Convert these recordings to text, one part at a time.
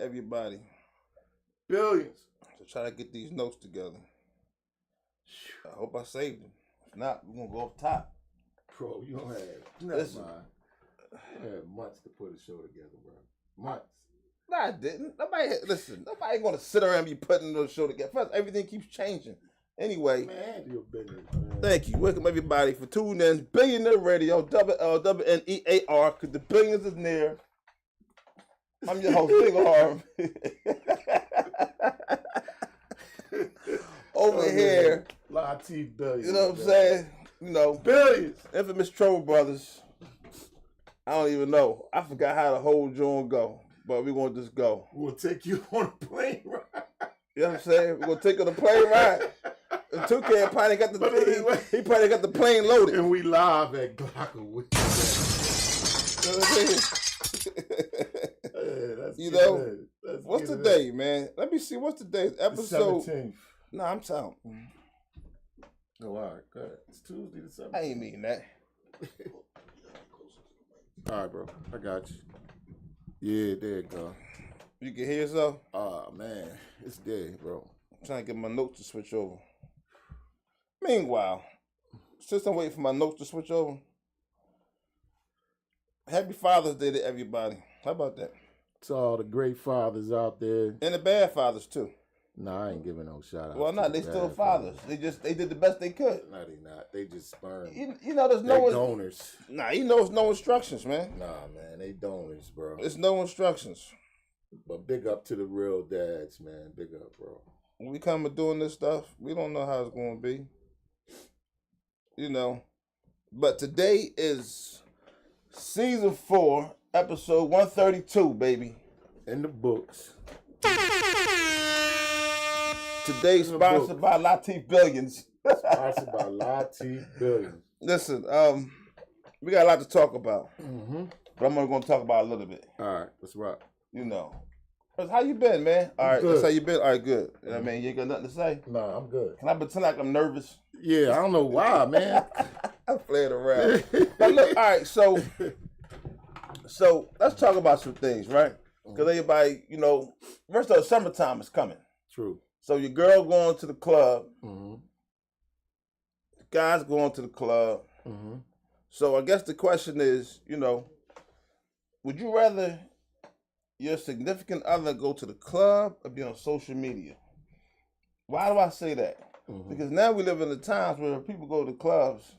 everybody. Billions. So try to get these notes together. I hope I saved them. If not, we're gonna go up top. Bro, you don't have Listen. You had months to put a show together, bro. Months. No, I didn't. Nobody gonna sit around and be putting the show together. First, everything keeps changing. Anyway, man, your business, man. Thank you. Welcome everybody for tuning in. Billionear Radio, WLWNEAR, because the billions is near. I'm your host, Big Arm. Over here. Lateef Billions. You know what I'm saying? You know. Billions. Infamous Troll Brothers. I don't even know. I forgot how the whole joint go. But we're going to just go. We'll take you on a plane ride. You know what I'm saying? We're going to take you on a plane ride. And 2K probably got he probably got the plane loaded. And we live at Glocker. You know, what's today, man? Let me see. What's today's episode? The 17th. No, I'm telling. Oh, all right, good. It's Tuesday the 17th. I ain't mean that. All right, bro. I got you. Yeah, there you go. You can hear yourself? Oh, man. It's dead, bro. I'm trying to get my notes to switch over. Meanwhile, since I'm waiting for my notes to switch over, happy Father's Day to everybody. How about that? To all the great fathers out there. And the bad fathers, too. Nah, I ain't giving no shout out. Well, not. They still fathers. They did the best they could. No, they not. They just sperm. You know, there's no donors. Nah, you know, it's no instructions, man. Nah, man, they donors, bro. It's no instructions. But big up to the real dads, man. Big up, bro. When we come to doing this stuff, we don't know how it's going to be. You know, but today is season 4, episode 132, baby. In the books. Today sponsored by Lateef Billions. Sponsored by Lateef Billions. Listen, we got a lot to talk about, but I'm only going to talk about a little bit. All right, let's rock. You know, how you been, man? All right, that's how you been. All right, good. You know what I mean, you ain't got nothing to say? Nah, I'm good. Can I pretend like I'm nervous? Yeah, I don't know why, man. I'm playing around. But look, all right, so let's talk about some things, right? Because everybody, you know, first of all, summertime is coming. True. So your girl going to the club, the guys going to the club. So I guess the question is, you know, would you rather your significant other go to the club or be on social media? Why do I say that? Because now we live in the times where people go to clubs,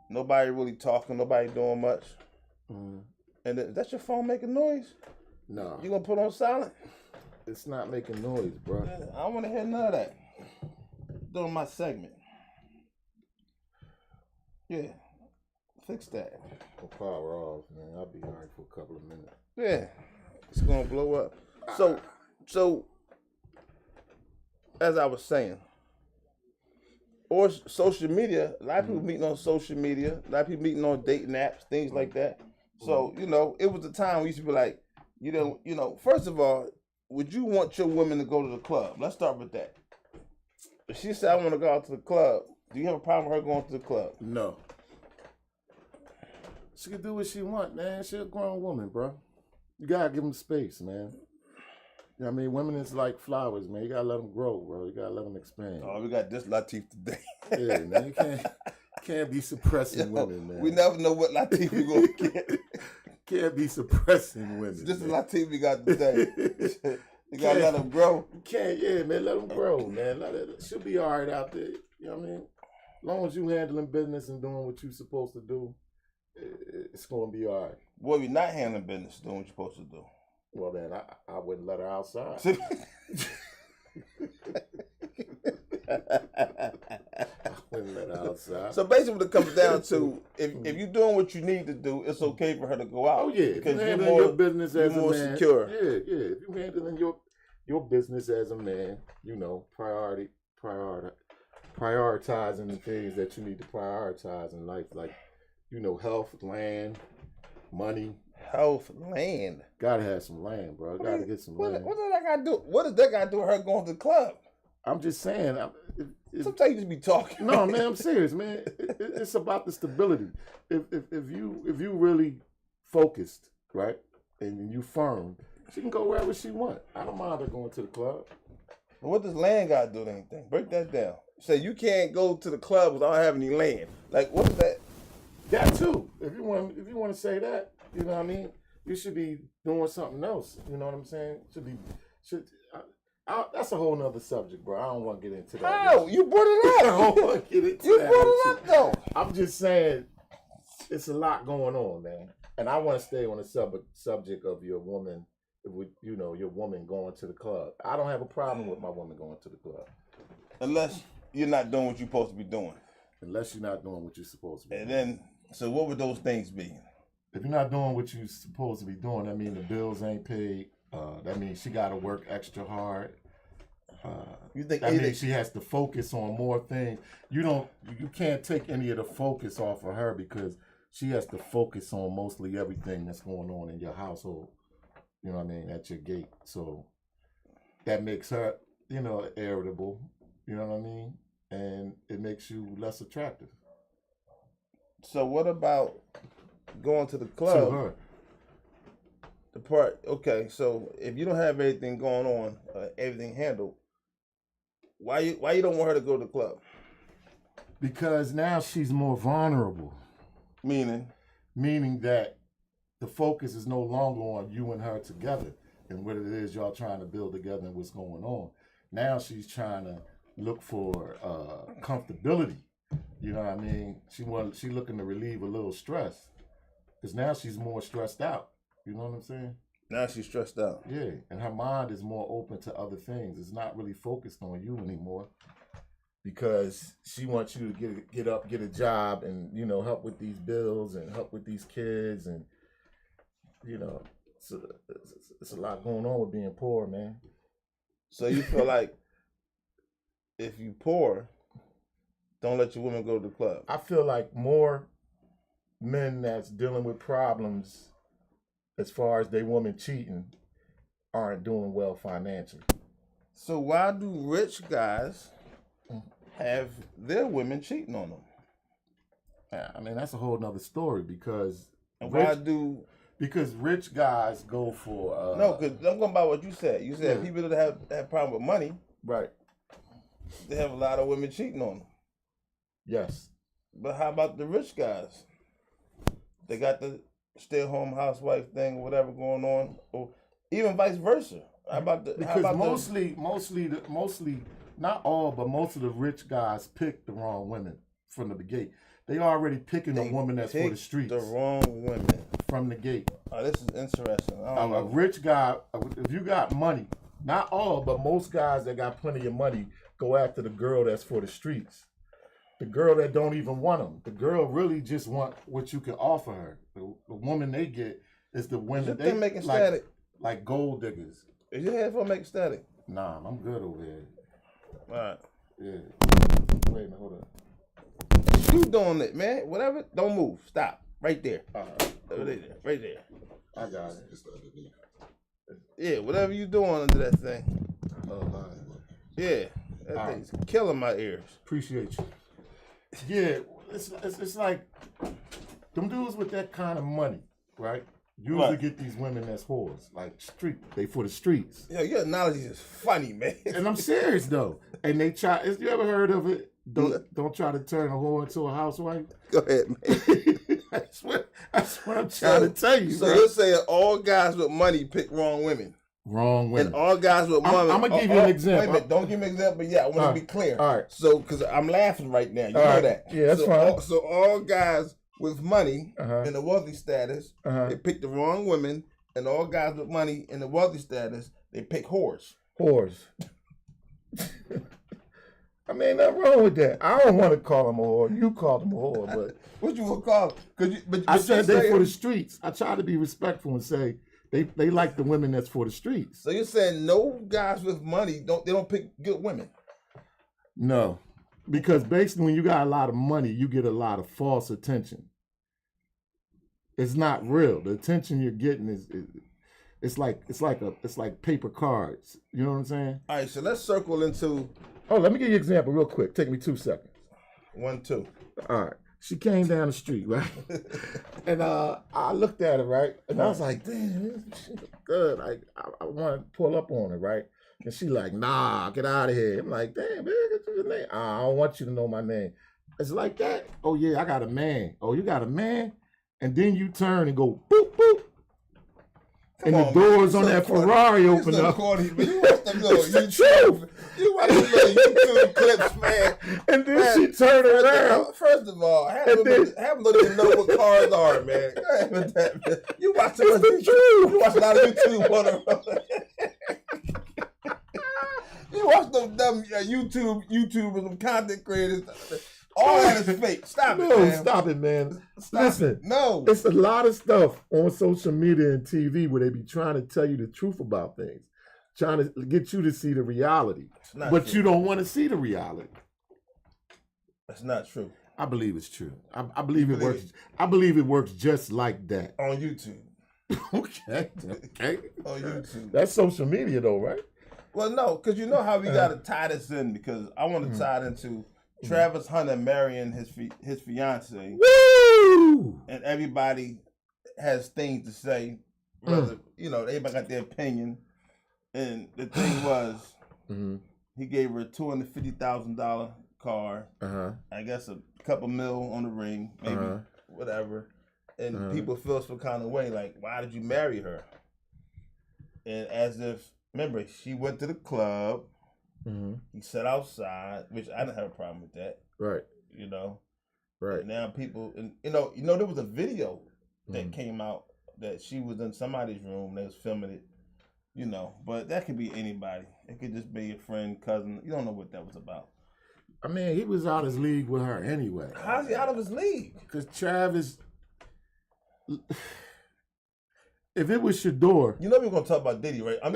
nobody really talking, nobody doing much. And is that your phone making noise? No. You gonna put on silent? It's not making noise, bro. I don't want to hear none of that. Doing my segment. Yeah. Fix that. I'll power off, man. I'll be all right for a couple of minutes. Yeah. It's gonna blow up. So as I was saying, or social media, a lot of people meeting on social media, a lot of people meeting on dating apps, things like that. So, you know, it was a time we used to be like, you know, first of all, would you want your woman to go to the club? Let's start with that. If she said, I want to go out to the club, do you have a problem with her going to the club? No. She can do what she want, man. She's a grown woman, bro. You got to give them space, man. You know what I mean? Women is like flowers, man. You got to let them grow, bro. You got to let them expand. Oh, we got this Lateef today. Yeah, man. You can't be suppressing women, man. We never know what Lateef we going to get. Can't be suppressing women. This is Lateef we got today. You got to let them grow. You can't, yeah, man. Let them grow, man. She'll be all right out there. You know what I mean? As long as you handling business and doing what you're supposed to do, it's going to be all right. Boy, we're not handling business, doing what you're supposed to do. Well, man, I wouldn't let her outside. I wouldn't let her outside. So basically what it comes down to, if you're doing what you need to do, it's okay for her to go out. Oh, yeah. Because you're handling your business as a man. You're more secure. Yeah. If you're handling your business as a man, you know, prioritizing the things that you need to prioritize in life, like, you know, health, land, money. Health, land. Gotta have some land, bro. Gotta get some land. What does that got to do? What does that got to do with her going to the club? I'm just saying. Sometimes you just be talking. No, man, I'm serious, man. It's about the stability. If you really focused, right, and you firm, She can go wherever she want. I don't mind her going to the club. But what does land got to do with anything? Break that down. Say you can't go to the club without having any land. Like, what is that? That too. If you want to say that, you know what I mean. You should be doing something else. You know what I'm saying? That's a whole nother subject, bro. I don't want to get into that. How? You brought it up. I don't want to get into You that. brought it up, though. I'm just saying, it's a lot going on, man. And I want to stay on the subject of your woman, your woman going to the club. I don't have a problem with my woman going to the club. Unless you're not doing what you're supposed to be doing. Unless you're not doing what you're supposed to be doing. And then, so what would those things be? If you're not doing what you're supposed to be doing, that means the bills ain't paid. That means she got to work extra hard. You think that means she has to focus on more things. You can't take any of the focus off of her because she has to focus on mostly everything that's going on in your household. You know what I mean? At your gate. So that makes her, irritable. You know what I mean? And it makes you less attractive. So what about going to the club? To her. The part, okay, so if you don't have anything going on, everything handled, why you don't want her to go to the club? Because now she's more vulnerable. Meaning that the focus is no longer on you and her together and what it is y'all trying to build together and what's going on. Now she's trying to look for comfortability. You know what I mean? She looking to relieve a little stress because now she's more stressed out. You know what I'm saying? Now she's stressed out. Yeah, and her mind is more open to other things. It's not really focused on you anymore because she wants you to get a job and, help with these bills and help with these kids and, it's a lot going on with being poor, man. So you feel like if you poor, don't let your woman go to the club? I feel like more men that's dealing with problems as far as they woman cheating aren't doing well financially. So why do rich guys have their women cheating on them? I mean, that's a whole nother story because rich guys go for no, because I'm going by what you said. You said people that have problem with money, right? They have a lot of women cheating on them. Yes, but how about the rich guys? They got the stay-at-home housewife thing or whatever going on, or even vice versa. Mostly, not all, but most of the rich guys pick the wrong women from the gate. They already picking a woman that's for the streets. The wrong women from the gate. Oh, this is interesting. A rich guy, if you got money, not all, but most guys that got plenty of money go after the girl that's for the streets. The girl that don't even want them. The girl really just want what you can offer her. The woman they get is the women they making static. Like gold diggers. Is your headphone making static? Nah, I'm good over here. All right. Yeah. Wait a minute, hold on. You doing it, man. Whatever. Don't move. Stop. Right there. All right. Right there. I got it. Yeah, whatever you doing under that thing. Oh, yeah. That thing's killing my ears. Appreciate you. Yeah, it's like them dudes with that kind of money, right? Usually get these women that's whores, like they for the streets. Yeah, your analogy is funny, man. And I'm serious though. And they try. You ever heard of it? Don't try to turn a whore into a housewife. Go ahead, man. That's what I'm trying to tell you. So bro. you're saying all guys with money pick wrong women. Wrong women. And all guys with money. I'm gonna give you an example. Wait a minute, don't give me an example. Yeah, I want to be clear. All right. So, because I'm laughing right now, you know right. that. Yeah, that's fine. So all guys with money in the wealthy status, they pick the wrong women, and all guys with money in the wealthy status, they pick whores. Whores. I mean, nothing wrong with that. I don't want to call them a whore. You call them a whore, but what you gonna call them? But I said they for the streets. I try to be respectful and say. They like the women that's for the streets. So you're saying no guys with money don't pick good women? No, because basically when you got a lot of money, you get a lot of false attention. It's not real. The attention you're getting it's like paper cards. You know what I'm saying? All right, so let's circle into. Oh, let me give you an example real quick. Take me 2 seconds. 1, 2. All right. She came down the street, right? And I looked at her, right? And I was like, damn, she look good. Like, I want to pull up on her, right? And she like, nah, get out of here. I'm like, damn, man, get your name. I don't want you to know my name. It's like that. Oh, yeah, I got a man. Oh, you got a man? And then you turn and go, boop, boop. And the doors on that Ferrari open up. Corny, man. You watch them little YouTube. You watch them little YouTube clips, man. And then she turned around. First of all, have them don't even know what cars are, man. You watch them. You watch a lot of YouTube on them. You watch them dumb YouTubers, them content creators. All that is fake. Stop it, man. Stop it, man. Listen, no. It's a lot of stuff on social media and TV where they be trying to tell you the truth about things, trying to get you to see the reality. But true. You don't want to see the reality. That's not true. I believe it's true. I believe it works. I believe it works just like that. On YouTube. Okay. On YouTube. That's social media though, right? Well, no, because you know how we got to tie this in, because I want to tie it into Travis Hunter marrying his fiance. Woo! And everybody has things to say. Whether, everybody got their opinion. And the thing was, he gave her a $250,000 car. I guess a couple mil on the ring, maybe, whatever. And people feel some kind of way, like, why did you marry her? And as if, remember, she went to the club. He sat outside, which I didn't have a problem with that. Right. Right. And now people, and there was a video that came out that she was in somebody's room. They was filming it, but that could be anybody. It could just be a friend, cousin. You don't know what that was about. I mean, he was out of his league with her anyway. How's he out of his league? Because Travis, if it was Shador, we're gonna talk about Diddy, right? I'm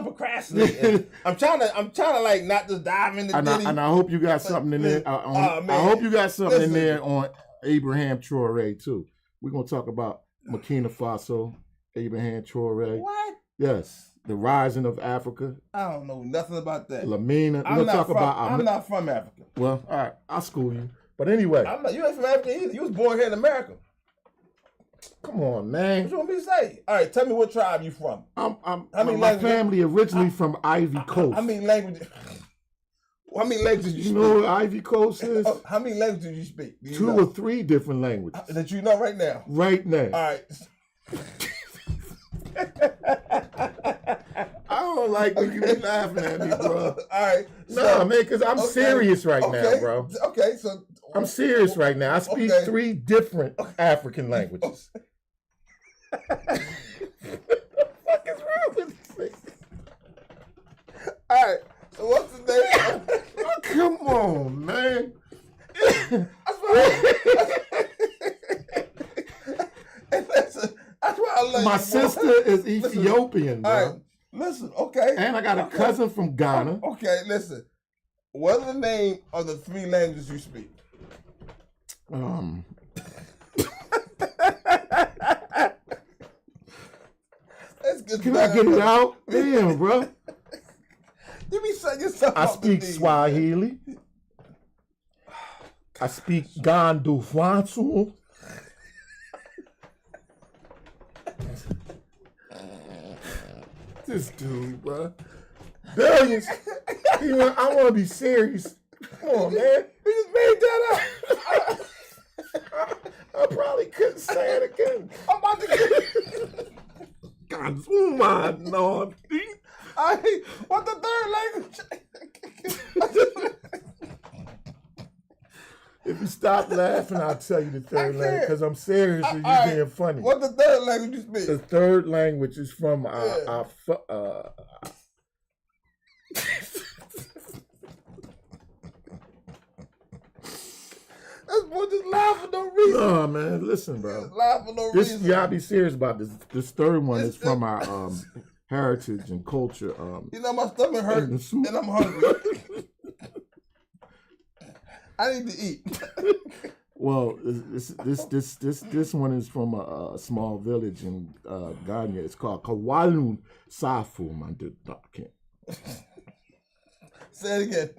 procrastinating. I'm trying to like not just dive into Diddy. And I hope you got something in there. I hope you got something in there on Abraham Traore too. We're gonna talk about Burkina Faso, Abraham Traore. What? Yes, the rising of Africa. I don't know nothing about that. Lamina. I'm not from Africa. Well, all right, I'll school you. But anyway, you ain't from Africa either. You was born here in America. Come on, man. What you want me to say? All right, tell me what tribe you from. My family originally from Ivy Coast. How many languages? How many languages you speak? You know what Ivy Coast is? How many languages do you speak? Two or three different languages. That you know right now? Right now. All right. I don't like when you be laughing at me, bro. All right. No, man, because I'm serious right now, bro. Okay, so... I'm serious right now. I speak 3 different African languages. What the fuck is wrong with this? All right. So what's the name? Oh, come on, man. That's why I love my sister is Ethiopian, bro. All right. Listen, okay. And I got a cousin from Ghana. Okay, listen. What are the name of the 3 languages you speak? Can I get it out? Damn, bro. You be setting yourself I speak Swahili. I speak Gandufansu. This dude, bro. Billions. I want to be serious. Come on, man. We just made that up. I probably couldn't say it again. I'm about to get Ganzuma, no. What the third language? If you stop laughing, I'll tell you the third language, because I'm serious and you're being funny. What the third language you speak? The third language is from That's boy just laugh for no reason. No, man, listen, bro. Just laugh for no reason. You gotta be serious about this. This third one is from our heritage and culture. My stomach hurts and I'm hungry. I need to eat. Well, this one is from a small village in Ghana. It's called Kawalun Safu, man. Say it again.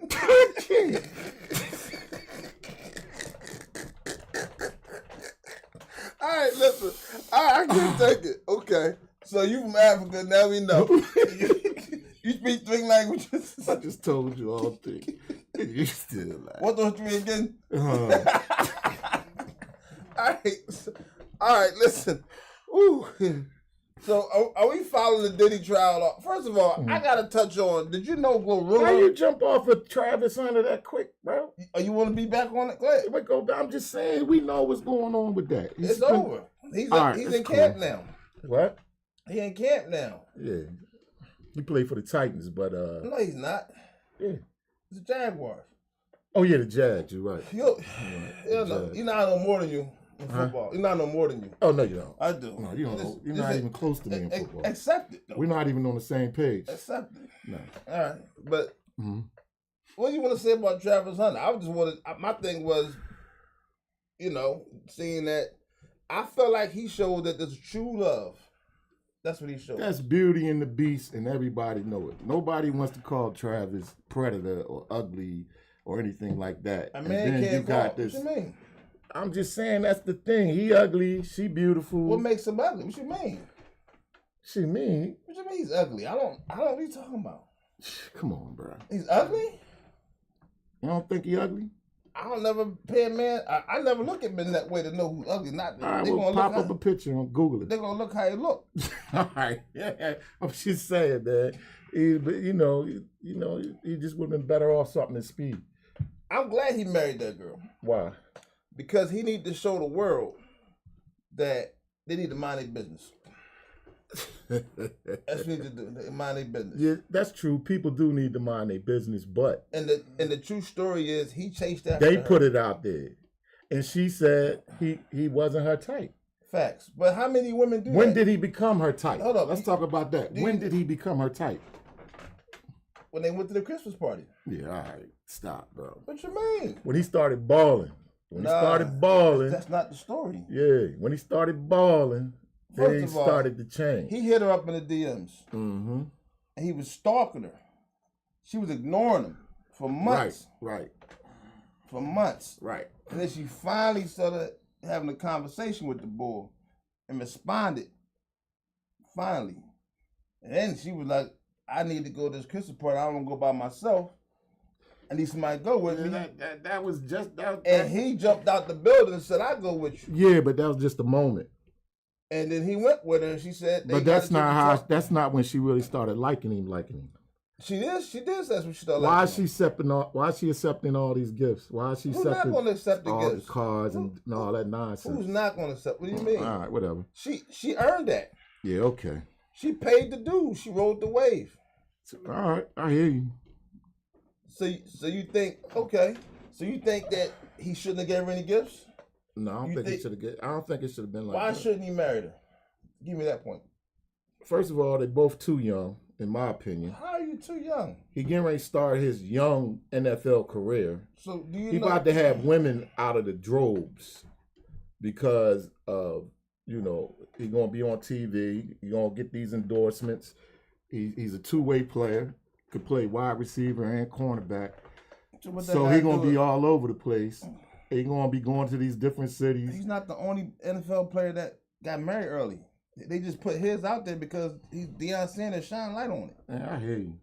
All right, listen. All right, I can take it. Okay. So you from Africa, now we know. You speak 3 languages. I just told you all 3. You still like. What those 3 again? All right, listen. Ooh. So are we following the Diddy trial? First of all, I gotta touch on. Did you know Glorilla? How you jump off of Travis Hunter that quick, bro? Oh, you want to be back on it? Go ahead. I'm just saying we know what's going on with that. It's over. He's in camp now. What? He in camp now. Yeah. He played for the Titans, but no, he's not. Yeah. It's the Jaguars. Oh yeah, the Jags. You're right. You know I know more than you in football. You know I know more than you. Oh no, you don't. I do. No, you don't know. You're not even close to me in football. Accept it. Though. We're not even on the same page. Accept it. No. All right, but what do you want to say about Travis Hunter? My thing was, seeing that I felt like he showed that there's true love. That's what he showed. That's Beauty and the Beast, and everybody know it. Nobody wants to call Travis predator or ugly or anything like that. I mean, can't got this. What you mean? I'm just saying that's the thing. He ugly, she beautiful. What makes him ugly? What you mean? She mean? What you mean he's ugly? I don't. What are you talking about? Come on, bro. He's ugly? You don't think he ugly? I don't never pay a man. I never look at men that way to know who's ugly. Not. All right, we'll pop up a picture and Google it. They're gonna look how he look. All right, yeah. I'm just saying, man. He just would have been better off something than Speed. I'm glad he married that girl. Why? Because he need to show the world that they need to mind their business. That's what they need to do. They mind their business. Yeah, that's true. People do need to mind their business, but and the true story is he chased after they her. put it out there, and she said he wasn't her type. Facts. But how many women do When that? did he become her type? Hold up. Let's talk about that. When did he become her type? When they went to the Christmas party. Yeah, all right. Stop, bro. What you mean? When he started balling. That's not the story. Yeah, when he started balling, things started to change. He hit her up in the DMs. Mm-hmm. And he was stalking her. She was ignoring him for months. Right. For months. Right. And then she finally started having a conversation with the boy and responded. Finally. And then she was like, I need to go to this Christmas party. I don't want to go by myself. I need somebody to go with me. That was just that. And he jumped out the building and said, I'll go with you. Yeah, but that was just a moment. And then he went with her and she said, but that's not when she really started liking him. She did. That's when she started Why is she accepting all these gifts? Why is she accepting not going to accept the all gifts? the cards and all that nonsense? Who's not going to accept? What do you mean? All right, whatever. She earned that. Yeah, okay. She paid the dues. She rode the wave. All right, I hear you. So you think that he shouldn't have gave her any gifts? No, I don't think it should have been like that. Why shouldn't he marry her? Give me that point. First of all, they're both too young, in my opinion. How are you too young? He getting ready to start his young NFL career. So do you He about to have women out of the droves because of, he's going to be on TV. He's going to get these endorsements. He's a two-way player. Could play wide receiver and cornerback. So he's going to be all over the place. He's going to be going to these different cities. He's not the only NFL player that got married early. They just put his out there because he's Deion Sanders shine light on it. Yeah, I hear you.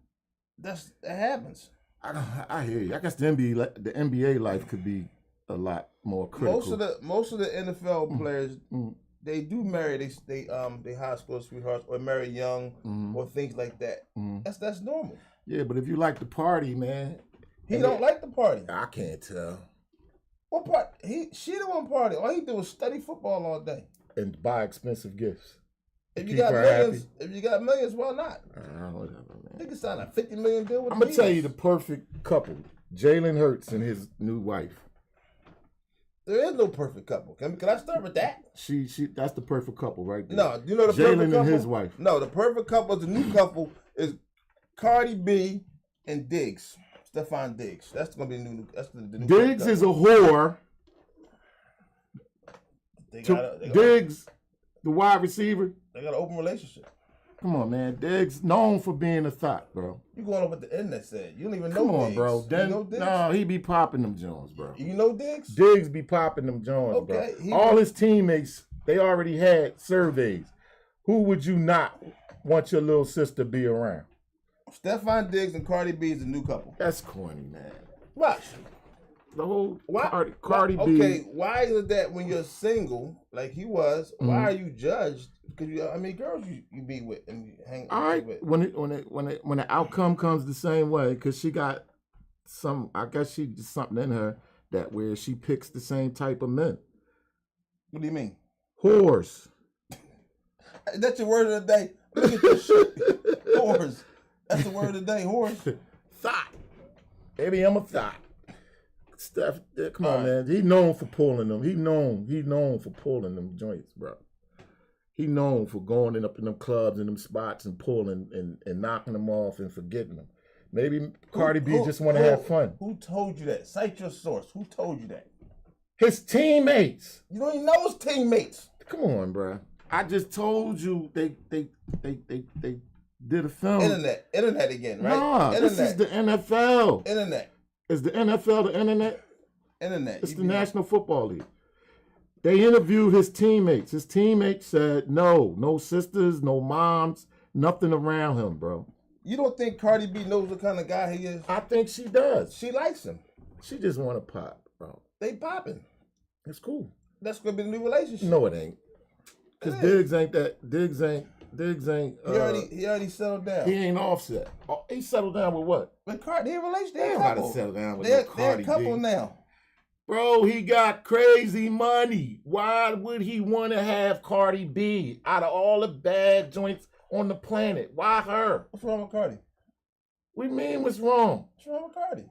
That happens. I hear you. I guess the NBA life could be a lot more critical. Most of the NFL players, they do marry they high school sweethearts or marry young or things like that. That's normal. Yeah, but if you like the party, man. He don't like the party. I can't tell. What part? She the one party. All he do is study football all day. And buy expensive gifts. If you got millions, why not? Whatever, man. They can sign a $50 million deal with I'm gonna tell you the perfect couple. Jalen Hurts and his new wife. There is no perfect couple. Can I start with that? She that's the perfect couple right there. No, you know the Jalen perfect couple? and his wife. No, the perfect couple, the new couple is Cardi B and Diggs. Stephon Diggs. That's gonna be the new Diggs is a whore. Diggs, the wide receiver. They got an open relationship. Come on, man. Diggs known for being a thought, bro. You going on what the internet said. You don't even know Come on, Diggs. bro. You know Diggs? No, he be popping them Jones, bro. You know Diggs? Diggs be popping them Jones, okay, bro. All his teammates They already had surveys. Who would you not want your little sister to be around? Stephon Diggs and Cardi B is a new couple. That's corny, man. Watch. The whole Why? Cardi B. Okay, why is it that when you're single, like he was, why are you judged? Because girls you be with and you hang All right, with. when the outcome comes the same way, because she got I guess she just something in her that where she picks the same type of men. What do you mean? Whores. That's your word of the day. Look at this shit. Whores. That's the word of the day. Whores. Thought. Baby, I'm a thought. Steph, come on, man. He known for pulling them. He known for pulling them joints, bro. He known for going up in them clubs and them spots and pulling and knocking them off and forgetting them. Maybe Cardi B just want to have fun. Who told you that? Cite your source. Who told you that? His teammates. You don't even know his teammates. Come on, bro. I just told you they did a film. Internet again, right? Nah, Internet. this is the NFL. Internet. Is the NFL the internet? Internet. It's the National Football League. They interviewed his teammates. His teammates said, no sisters, no moms, nothing around him, bro. You don't think Cardi B knows what kind of guy he is? I think she does. She likes him. She just want to pop, bro. They popping. It's cool. That's gonna be the new relationship. No, it ain't. Cause Diggs ain't that. Diggs ain't. He already settled down. He ain't Offset. He settled down with what? But Cardi, they're a relationship. They ain't about to settle down with They're Cardi a couple B. now. Bro, he got crazy money. Why would he want to have Cardi B out of all the bad joints on the planet? Why her? What's wrong with Cardi? What do you mean what's wrong? What's wrong with Cardi?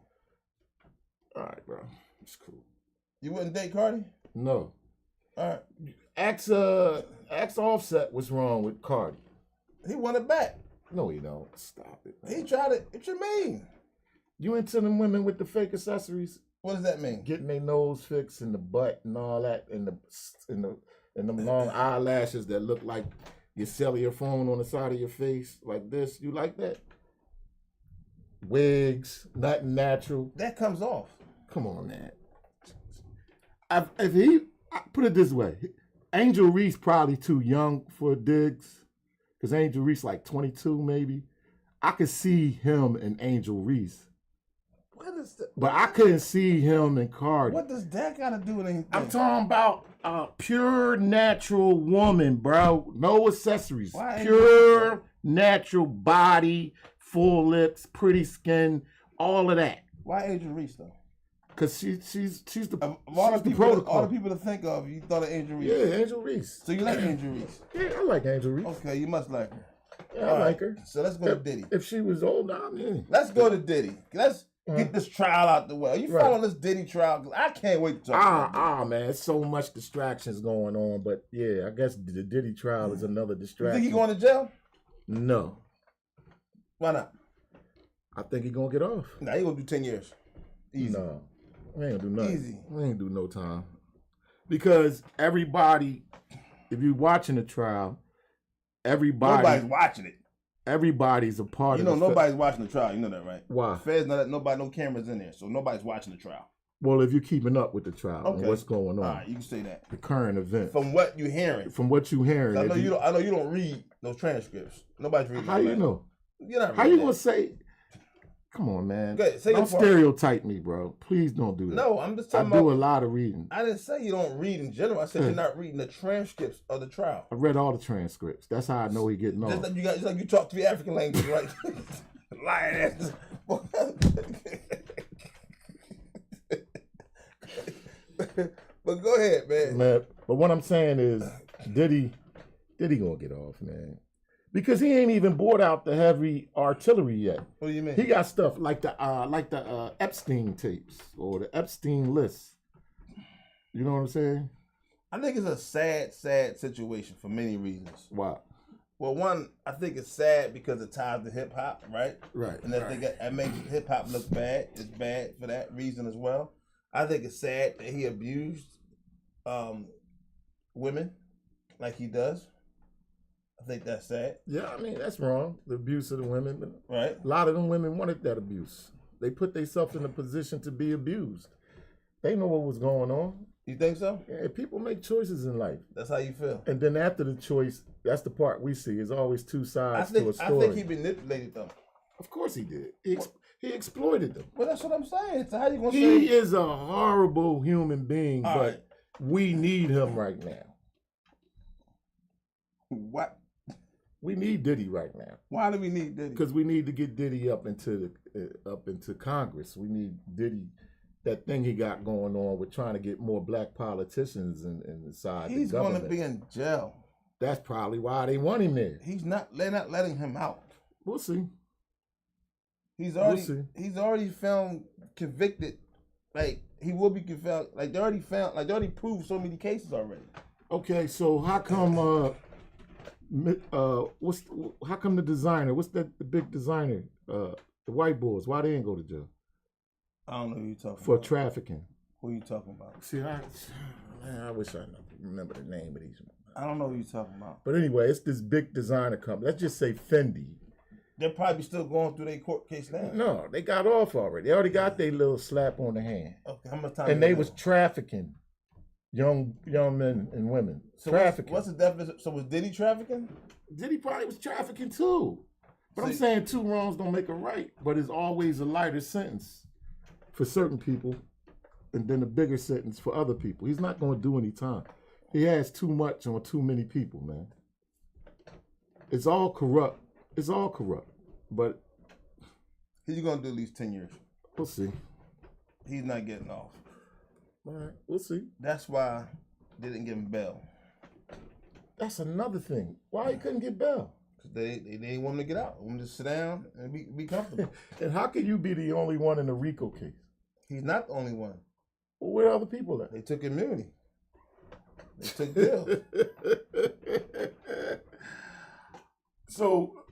All right, bro. It's cool. You wouldn't date Cardi? No. All right. Ask Offset what's wrong with Cardi. He want it back. No, he don't. Stop it. He tried it. What you mean? You into them women with the fake accessories? What does that mean? Getting their nose fixed and the butt and all that and them long eyelashes that look like your cellular phone on the side of your face like this. You like that? Wigs, nothing natural. That comes off. Come on, man. I put it this way, Angel Reese probably too young for Diggs, because Angel Reese like 22 maybe. I could see him and Angel Reese. But I couldn't see him and Cardi. What does that got to do with anything? I'm talking about a pure natural woman, bro. No accessories. Why pure natural body, full lips, pretty skin, all of that. Why Angel Reese though? Cause she's the all she's the protocol. All the people to think of, you thought of Angel Reese. Yeah, Angel Reese. So you like Angel Reese? Yeah, I like Angel Reese. Okay, you must like her. Yeah, I like her. So let's go to Diddy. If she was older, I mean. Let's go to Diddy. Let's get this trial out the way. Are you following this Diddy trial? 'Cause I can't wait to talk about it. Man, it's so much distractions going on. But yeah, I guess the Diddy trial is another You distraction. think he going to jail? No. Why not? I think he gonna get off. Nah, he gonna do 10 years. Easy. No. We ain't gonna do nothing. Easy. We ain't do no time. Because everybody, if you're watching the trial, Nobody's watching it. Everybody's a part of it. Nobody's watching the trial. You know that, right? Why? Feds know that no cameras in there, so nobody's watching the trial. Well, if you're keeping up with the trial and what's going on. All right, you can say that. The current events. From what you're hearing. From what you're hearing. I know you don't read those transcripts. Nobody's reading. How you know? You're not reading. How you gonna say? Come on, man. Go ahead, say don't stereotype me, bro. Please don't do that. No, I'm just talking about. I do a lot of reading. I didn't say you don't read in general. I said you're not reading the transcripts of the trial. I read all the transcripts. That's how I know he getting off. Just like you talk 3 African languages, right? Lying ass. But go ahead, man. But what I'm saying is, Diddy gonna get off, man. Because he ain't even bought out the heavy artillery yet. What do you mean? He got stuff like the Epstein tapes or the Epstein list. You know what I'm saying? I think it's a sad situation for many reasons. Why? Well, one, I think it's sad because it ties to hip hop, right? Right. And that makes hip hop look bad. It's bad for that reason as well. I think it's sad that he abused women like he does. I think that's sad. Yeah, I mean, that's wrong. The abuse of the women. But right. A lot of them women wanted that abuse. They put themselves in a position to be abused. They know what was going on. You think so? Yeah, people make choices in life. That's how you feel. And then after the choice, that's the part we see. Is always two sides to a story. I think he manipulated them. Of course he did. He exploited them. Well, that's what I'm saying. So how you gonna say he is a horrible human being, All but right. we need him right now. What? We need Diddy right now. Why do we need Diddy? Because we need to get Diddy up into Congress. We need Diddy, that thing he got going on with trying to get more black politicians inside He's the government. going to be in jail. That's probably why they want him there. They're not letting him out. We'll see. He's already found convicted. Like he will be convicted. Like they already proved so many cases already. Okay, so how come how come the designer? What's the big designer? The white boys. Why they didn't go to jail? I don't know who you talking for about. trafficking. Who you talking about? See, I wish I remember the name of these. I don't know who you talking about. But anyway, it's this big designer company. Let's just say Fendi. They're probably still going through their court case now. No, they got off already. They already got their little slap on the hand. Okay, how much time? And they was trafficking young men and women. So trafficking. What's the definition? So was Diddy trafficking? Diddy probably was trafficking too. But See, I'm saying two wrongs don't make a right. But it's always a lighter sentence for certain people, and then a bigger sentence for other people. He's not going to do any time. He has too much on too many people, man. It's all corrupt. It's all corrupt. But he's going to do at least 10 years. We'll see. He's not getting off. All right, we'll see. That's why they didn't give him bail. That's another thing. Why he couldn't get bail? Because they didn't want him to get out. They want him to sit down and be comfortable. And how can you be the only one in the RICO case? He's not the only one. Well, where are other people at? They took immunity. They took bail. So,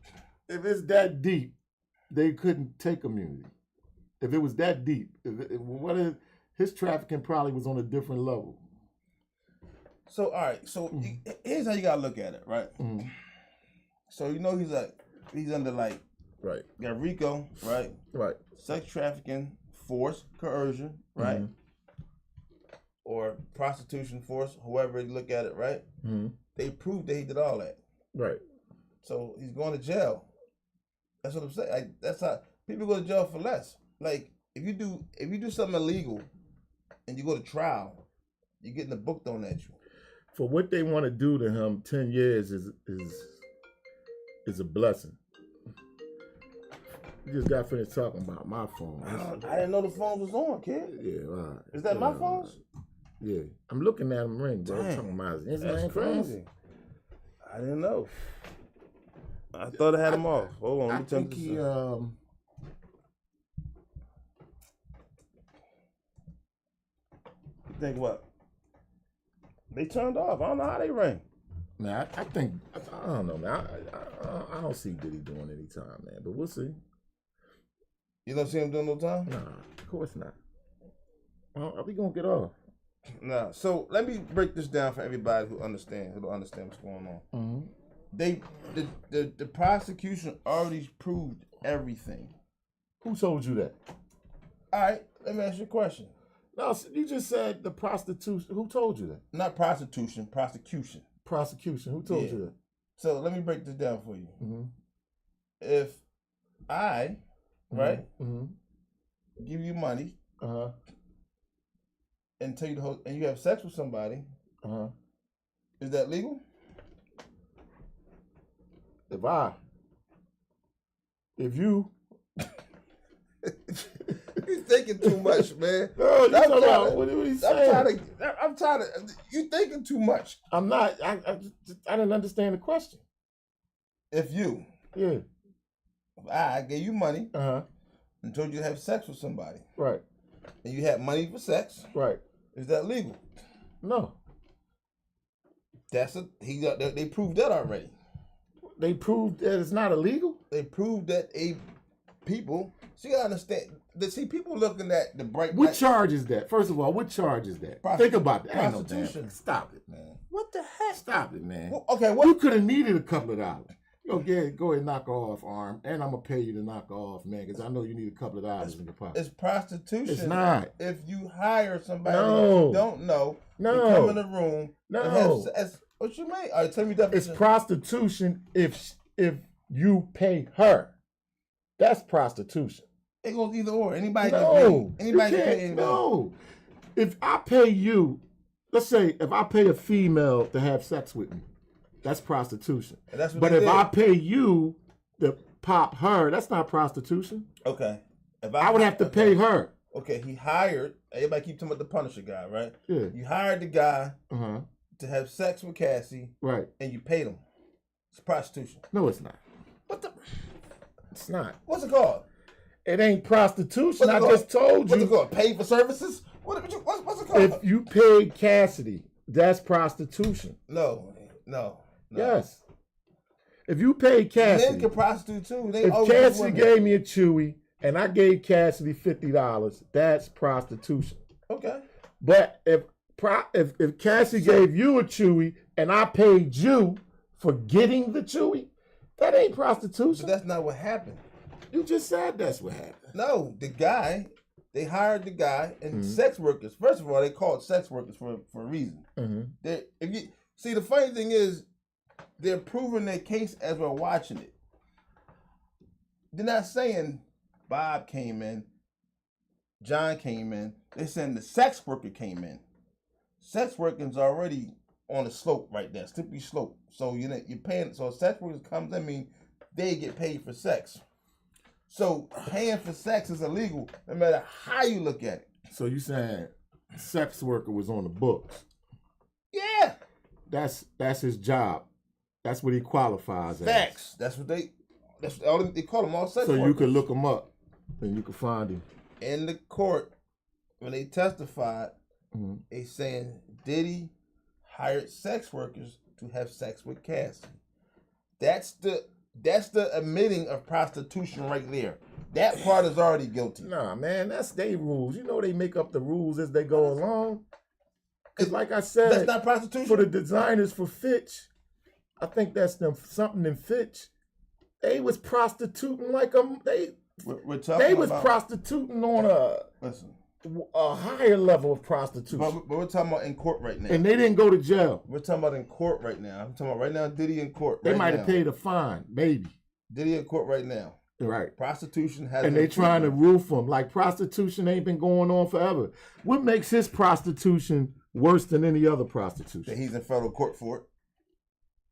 if it's that deep, they couldn't take immunity. If it was that deep, his trafficking probably was on a different level. So, all right. So, here's how you got to look at it, right? Mm-hmm. So, he's under right. You got RICO, right? Right. Sex trafficking, force, coercion, right? Mm-hmm. Or prostitution, force, however you look at it, right? Mm-hmm. They proved that he did all that. Right. So he's going to jail. That's what I'm saying. Like, that's how people go to jail for less. Like if you do something illegal and you go to trial, you're getting a book thrown at you. For what they want to do to him, 10 years is a blessing. You just got finished talking about my phone. I didn't know the phone was on, kid. Yeah, all right. Is that my phone? Yeah. I'm looking at him ring, bro. I'm talking about his That's crazy. I didn't know. I thought I had him off. Hold on, let me think he You think what? They turned off. I don't know how they rang. Man, I don't know, man. I don't see Diddy doing any time, man. But we'll see. You don't see him doing no time? Nah, of course not. Are we gonna get off? Nah. So let me break this down for everybody who don't understand what's going on. Mm-hmm. The prosecution already proved everything. Who told you that? All right, let me ask you a question. No, you just said the prostitution. Who told you that? Not prostitution, prosecution. Prosecution. Who told you that? So let me break this down for you. Mm-hmm. If I, right, mm-hmm. give you money, uh-huh, and tell you and you have sex with somebody, uh-huh, is that legal? If you You're thinking too much, man. No, what are you saying? I'm trying to. You thinking too much. I'm not. I didn't understand the question. If you, yeah, if I gave you money, uh-huh, and told you to have sex with somebody, right, and you had money for sex, right, is that legal? No. They proved that already. They proved that it's not illegal? They proved that people, so you gotta understand, see, people looking at the bright What light. charge is that? First of all, what charge is that? Think about that. Prostitution. Stop it, man. What the heck? Stop it, man. Well, okay, what? You could have needed a couple of dollars. Go ahead and knock her off, Arm. And I'm going to pay you to knock her off, man, because I know you need a couple of dollars in your pocket. It's prostitution. It's not. If you hire somebody you don't know to come in the room and have, what you mean? All right, tell me that. It's prostitution if you pay her. That's prostitution. It goes either or. Anybody can pay. Anybody can pay. No. If I pay you, let's say if I pay a female to have sex with me, that's prostitution. But if I pay you to pop her, that's not prostitution. Okay. If I would have to pay her. Okay, he hired, everybody keep talking about the Punisher guy, right? Yeah. You hired the guy to have sex with Cassie. Right. And you paid him. It's prostitution. No, it's not. What the? It's not. What's it called? It ain't prostitution. I just told you. What's it called? Paid for services? What's it called? If you paid Cassidy, that's prostitution. No. Yes. If you paid Cassidy. Men can prostitute too. If Cassidy gave me a Chewy and I gave Cassidy $50, that's prostitution. Okay. But if Cassidy gave you a Chewy and I paid you for getting the Chewy, that ain't prostitution. But that's not what happened. You just said that's what happened. No, they hired the guy and sex workers. First of all, they called sex workers for a reason. See, the funny thing is, they're proving their case as we're watching it. They're not saying Bob came in, John came in. They're saying the sex worker came in. Sex working's already on the slope right there, slippery slope. So you're paying. So sex workers comes in, mean they get paid for sex. So paying for sex is illegal, no matter how you look at it. So you saying sex worker was on the books? Yeah. That's his job. That's what he qualifies as. Facts. That's they call them all sex workers. So you could look him up and you could find him. In the court, when they testified, they saying Diddy hired sex workers to have sex with Cassie. That's the admitting of prostitution right there. That part is already guilty. Nah, man, that's their rules. You know they make up the rules as they go along. Because like I said, that's not prostitution. For the designers for Fitch, I think that's something in Fitch. They was prostituting like they was prostituting on a higher level of prostitution. But we're talking about in court right now. And they didn't go to jail. We're talking about in court right now. I'm talking about right now, Diddy in court. They might have paid a fine, maybe. Diddy in court right now. Right. Prostitution has. And they trying to roof him. Like prostitution ain't been going on forever. What makes his prostitution worse than any other prostitution? That he's in federal court for it.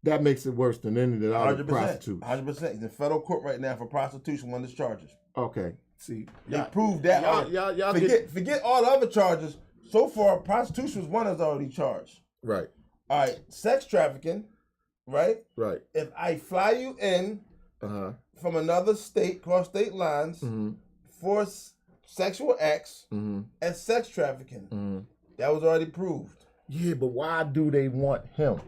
That makes it worse than any of the other prostitutes. 100%. He's in federal court right now for prostitution, one of his charges. Okay. See, they proved that. Y'all forget all the other charges. So far, prostitution was one that's already charged. Right. All right. Sex trafficking. Right. Right. If I fly you in from another state, cross state lines, for sexual acts and sex trafficking, that was already proved. Yeah, but why do they want him?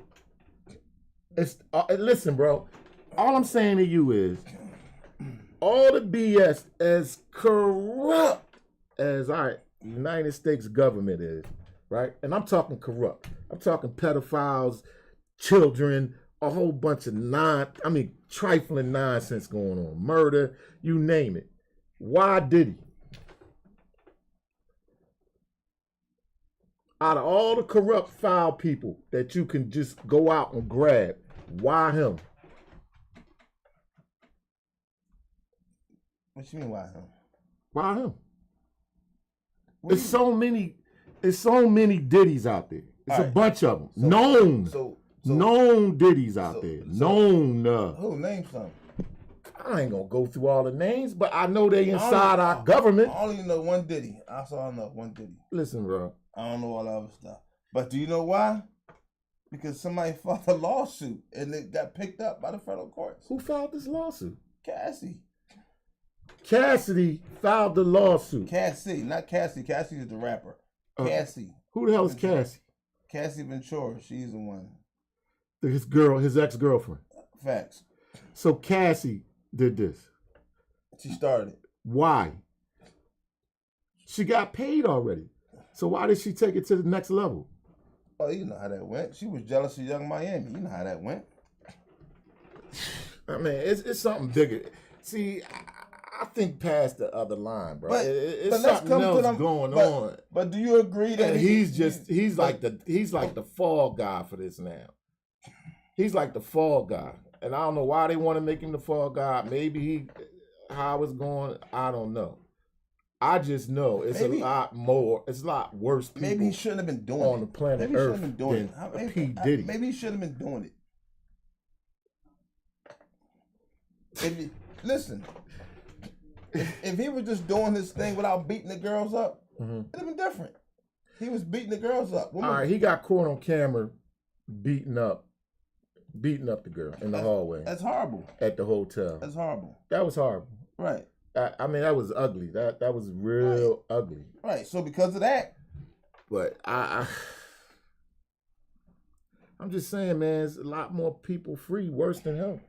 It's listen, bro. All I'm saying to you is, all the BS as corrupt as our United States government is, right? And I'm talking corrupt. I'm talking pedophiles, children, a whole bunch of trifling nonsense going on. Murder, you name it. Why did he? Out of all the corrupt, foul people that you can just go out and grab, why him? What you mean, why him? Why him? There's so many Diddies out there. It's a bunch of them. Known Diddies out there. Who? Name some. I ain't gonna go through all the names, but I know they inside our government. I only know one Diddy. That's all I know, one Diddy. Listen, bro. I don't know all the other stuff. But do you know why? Because somebody filed a lawsuit and it got picked up by the federal courts. Who filed this lawsuit? Cassie. Cassidy filed the lawsuit. Cassie, not Cassie. Cassie is the rapper. Cassie. Who the hell is Cassie? Cassie Ventura. She's the one. His ex-girlfriend. Facts. So Cassie did this. She started. Why? She got paid already. So why did she take it to the next level? Oh, you know how that went. She was jealous of Young Miami. You know how that went. I mean, it's something bigger. See, I think past the other line, bro. It's something else going on. But do you agree that and he's like the fall guy for this now? He's like the fall guy, and I don't know why they want to make him the fall guy. Maybe how it's going, I don't know. I just know it's a lot worse people. Maybe he shouldn't have been doing on the planet Earth than P. Diddy. Maybe he shouldn't have been doing it. Listen, if he was just doing his thing without beating the girls up, it'd have been different. He was beating the girls up. All right, he got caught on camera beating up the girl in the hallway. That's horrible. At the hotel. That's horrible. That was horrible. Right. I mean, that was ugly. That was real ugly. Right. So because of that. But I'm just saying, man, there's a lot more people free worse than him.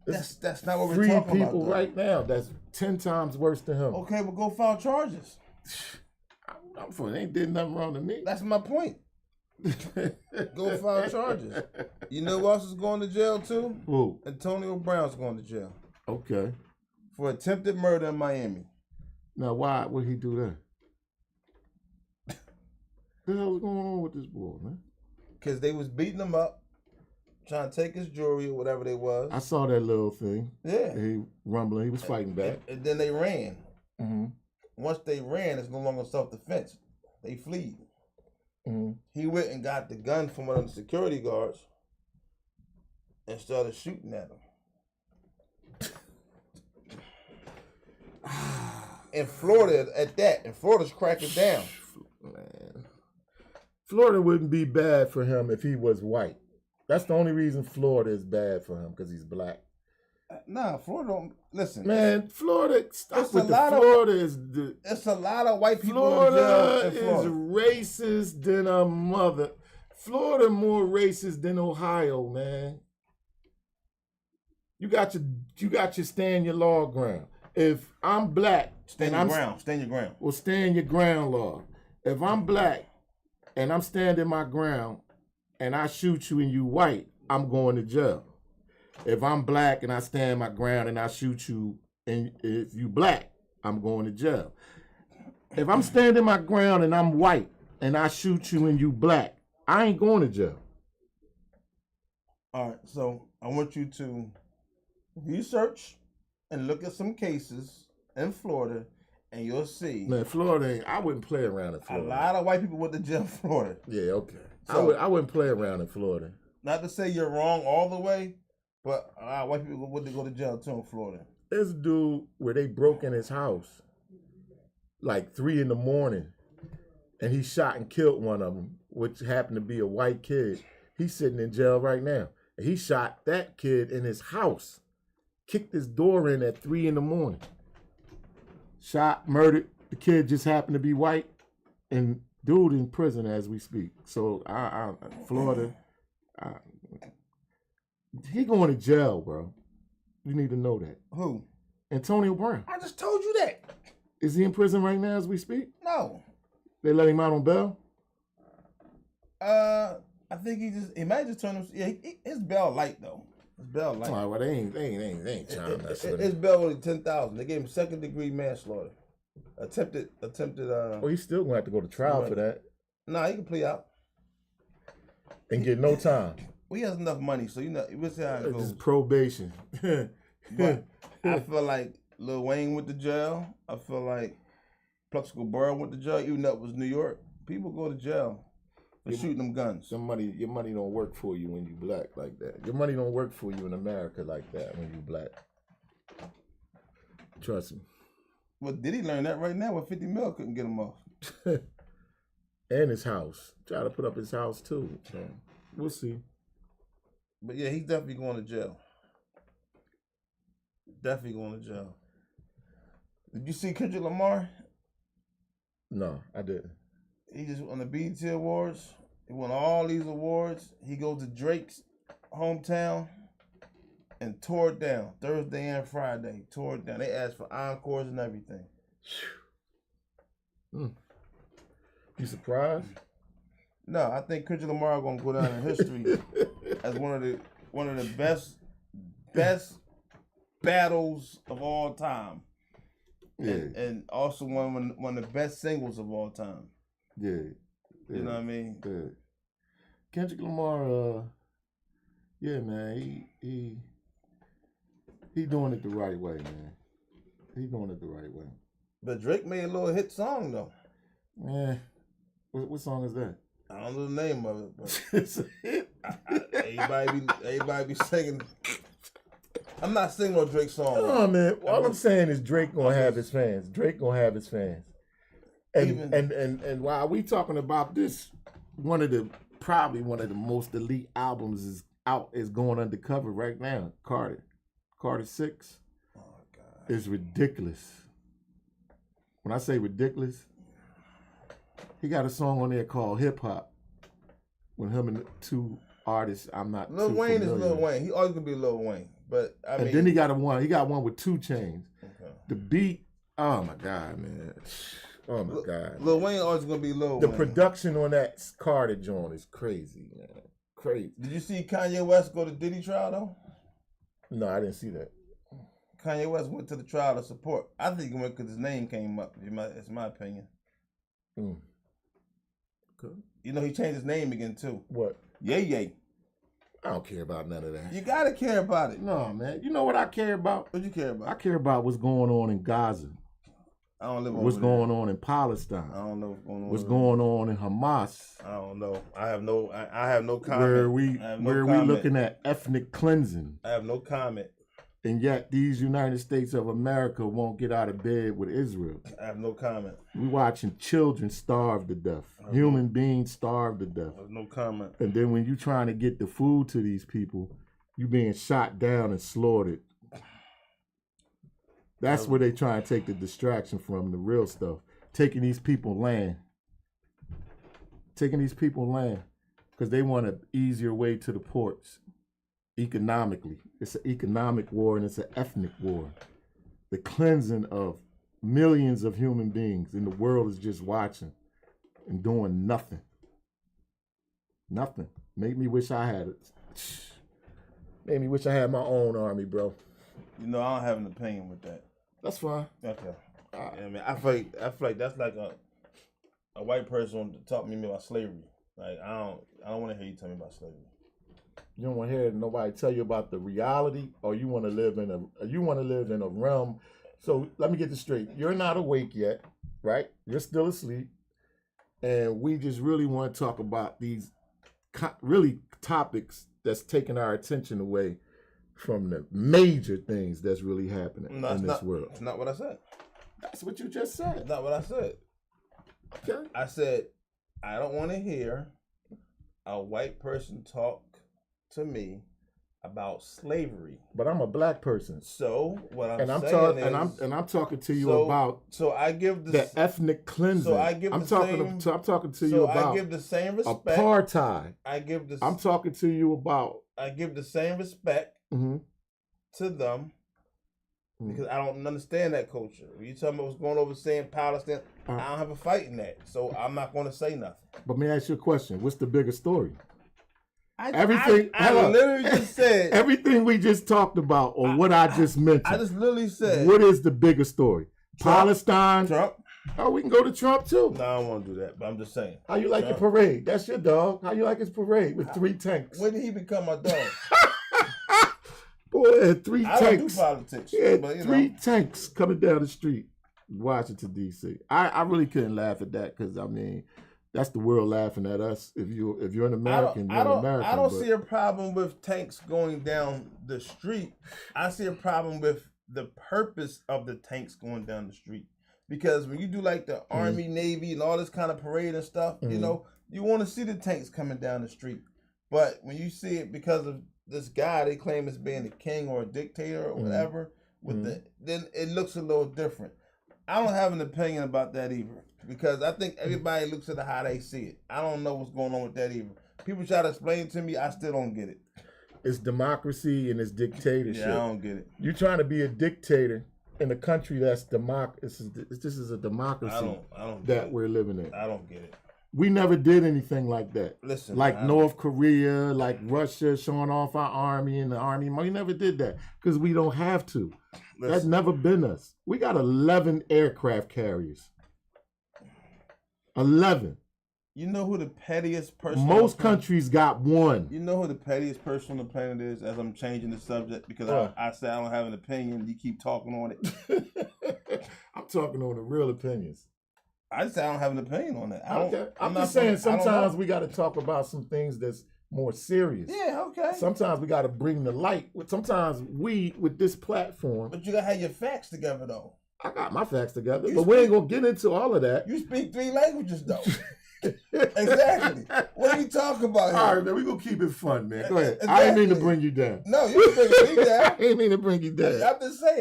That's not what we're talking about. Free people though. right now that's 10 times worse than him. Okay, well, go file charges. I'm for it. Ain't did nothing wrong to me. That's my point. Go file charges. You know who else is going to jail too? Who? Antonio Brown's going to jail. Okay. For attempted murder in Miami. Now, why would he do that? What the hell's going on with this boy, man? Because they was beating him up, trying to take his jewelry or whatever they was. I saw that little thing. Yeah. He rumbling. He was fighting back. And then they ran. Mm-hmm. Once they ran, it's no longer self-defense. They fled. Mm-hmm. He went and got the gun from one of the security guards and started shooting at him. In Florida, at that, and Florida's cracking down. Man, Florida wouldn't be bad for him if he was white. That's the only reason Florida is bad for him, because he's black. Nah, Florida don't listen. Man, Florida. Stop with the Florida. It's a lot of white people. Florida is racist than a mother. Florida more racist than Ohio, man. You got your stand your law ground. If I'm black, stand your ground. Well, stand your ground law. If I'm black and I'm standing my ground and I shoot you and you white, I'm going to jail. If I'm black and I stand my ground and I shoot you and if you black, I'm going to jail. If I'm standing my ground and I'm white and I shoot you and you black, I ain't going to jail. All right, so I want you to research and look at some cases in Florida, and you'll see. Man, Florida, I wouldn't play around in Florida. A lot of white people went to jail in Florida. Yeah, okay. So, I wouldn't play around in Florida. Not to say you're wrong all the way, but a lot of white people would go to jail too in Florida. This dude, where they broke in his house, like 3 a.m, and he shot and killed one of them, which happened to be a white kid. He's sitting in jail right now. He shot that kid in his house. Kicked his door in at 3 a.m. Shot, murdered. The kid just happened to be white, and dude in prison as we speak. So, Florida, he going to jail, bro. You need to know that. Who? Antonio Brown. I just told you that. Is he in prison right now as we speak? No. They let him out on bail? I think he might just turn him. Yeah, his bail light though. His bail light. All right, well, they ain't trying to mess with him. His bail only $10,000. They gave him 2nd-degree manslaughter. Attempted. Well, he's still gonna have to go to trial for that. Nah, he can plea out and get no time. Well, he has enough money, so we'll see how it goes. Just probation. But I feel like Lil Wayne went to jail. I feel like Plexico Burr went to jail, even though it was New York. People go to jail for shooting them guns. Your money don't work for you when you black like that. Your money don't work for you in America like that when you black. Trust me. Well, did he learn that right now? With 50 mil, couldn't get him off. And his house. Try to put up his house too. So we'll see. But yeah, he's definitely going to jail. Definitely going to jail. Did you see Kendrick Lamar? No, I didn't. He just won the BET Awards. He won all these awards. He goes to Drake's hometown and tore it down. Thursday and Friday, tore it down. They asked for encores and everything. You surprised? No, I think Kendrick Lamar gonna go down in history as one of the best best battles of all time. Yeah. And also one of the best singles of all time. Yeah. You know what I mean? Yeah. Kendrick Lamar, yeah, man, he doing it the right way, man. He doing it the right way. But Drake made a little hit song though. Man, what song is that? I don't know the name of it, but everybody be singing. I'm not singing no Drake song. No, man. All I'm saying is Drake gonna have his fans. Drake gonna have his fans. And while we talking about this, probably one of the most elite albums is going undercover right now. Carter 6 is ridiculous. When I say ridiculous, he got a song on there called Hip Hop. When him and two artists, I'm not Lil too Wayne familiar. is Lil Wayne. He always gonna be Lil Wayne. But I mean, then he got one with 2 Chainz. Okay. The beat, oh my God, man. Oh my God. Lil Wayne always gonna be Lil Wayne. The production on that Carter joint is crazy, man. Crazy. Did you see Kanye West go to Diddy trial though? No, I didn't see that. Kanye West went to the trial to support. I think he went because his name came up. It's my opinion. Good. You know, he changed his name again too. What? Yay. I don't care about none of that. You gotta care about it. No, man. You know what I care about? What you care about? I care about what's going on in Gaza. I don't live over What's there. going on in Palestine. I don't know what's going on. What's going on in Hamas. I don't know. I have no comment. Where we comment. looking at ethnic cleansing. I have no comment. And yet these United States of America won't get out of bed with Israel. I have no comment. We watching children starve to death. Human beings starve to death. I have no comment. And then when you trying to get the food to these people, you being shot down and slaughtered. That's where they try and take the distraction from the real stuff. Taking these people land. Because they want an easier way to the ports. Economically. It's an economic war and it's an ethnic war. The cleansing of millions of human beings and the world is just watching and doing nothing. Nothing. Made me wish I had it. Made me wish I had my own army, bro. You know, I don't have an opinion with that. That's fine. Okay. Yeah, I mean, I feel like that's like a white person talking to me about slavery. Like I don't want to hear you tell me about slavery. You don't want to hear nobody tell you about the reality, or you want to live in a realm. So let me get this straight. You're not awake yet, right? You're still asleep, and we just really want to talk about these really topics that's taking our attention away from the major things that's really happening in this world. That's not what I said. That's what you just said. That's not what I said. Okay. I said I don't want to hear a white person talk to me about slavery. But I'm a black person. So what I'm saying is, I'm talking to you about. So I give the ethnic cleansing. So I give I'm the talking. same. I'm talking to you about. I give the same respect. Apartheid. I'm talking to you about. I give the same respect to them because I don't understand that culture. When you tell me what's going over saying Palestine, I don't have a fight in that, so I'm not going to say nothing. But may I ask you a question? What's the bigger story? I literally just said everything we just talked about, or what I just mentioned. I just literally said, what is the bigger story? Trump, Palestine. Trump. Oh, we can go to Trump too. No, I don't want to do that, but I'm just saying. How you like the parade? That's your dog. How you like his parade with 3 tanks? When did he become my dog? Boy, it had 3 tanks. I don't do politics. He had 3 tanks coming down the street, Washington D.C. I really couldn't laugh at that because I mean, that's the world laughing at us. If you're an American, you're an American. I don't see a problem with tanks going down the street. I see a problem with the purpose of the tanks going down the street. Because when you do like the Army, Navy, and all this kind of parade and stuff, you know, you want to see the tanks coming down the street. But when you see it because of this guy they claim as being a king or a dictator or whatever, then it looks a little different. I don't have an opinion about that either. Because I think everybody looks at it how they see it. I don't know what's going on with that either. People try to explain it to me, I still don't get it. It's democracy and it's dictatorship. Yeah, I don't get it. You're trying to be a dictator in a country that's this is a democracy I don't that we're living in. I don't get it. We never did anything like that. Listen, like man, North Korea, like Russia showing off our army and the army. We never did that because we don't have to. That's never been us. We got 11 aircraft carriers. 11. You know who the pettiest person? Most countries got one. You know who the pettiest person on the planet is? As I'm changing the subject because I said I don't have an opinion. You keep talking on it. I'm talking on the real opinions. I just say I don't have an opinion on that. I'm just saying sometimes we got to talk about some things that's more serious. Yeah, okay. Sometimes we got to bring the light. Sometimes we, with this platform. But you got to have your facts together, though. I got my facts together, but we ain't going to get into all of that. You speak 3 languages, though. Exactly. What are you talking about here? All right, man, we going to keep it fun, man. Go ahead. Exactly. I didn't mean to bring you down. No, you didn't bring me down. I didn't mean to bring you down.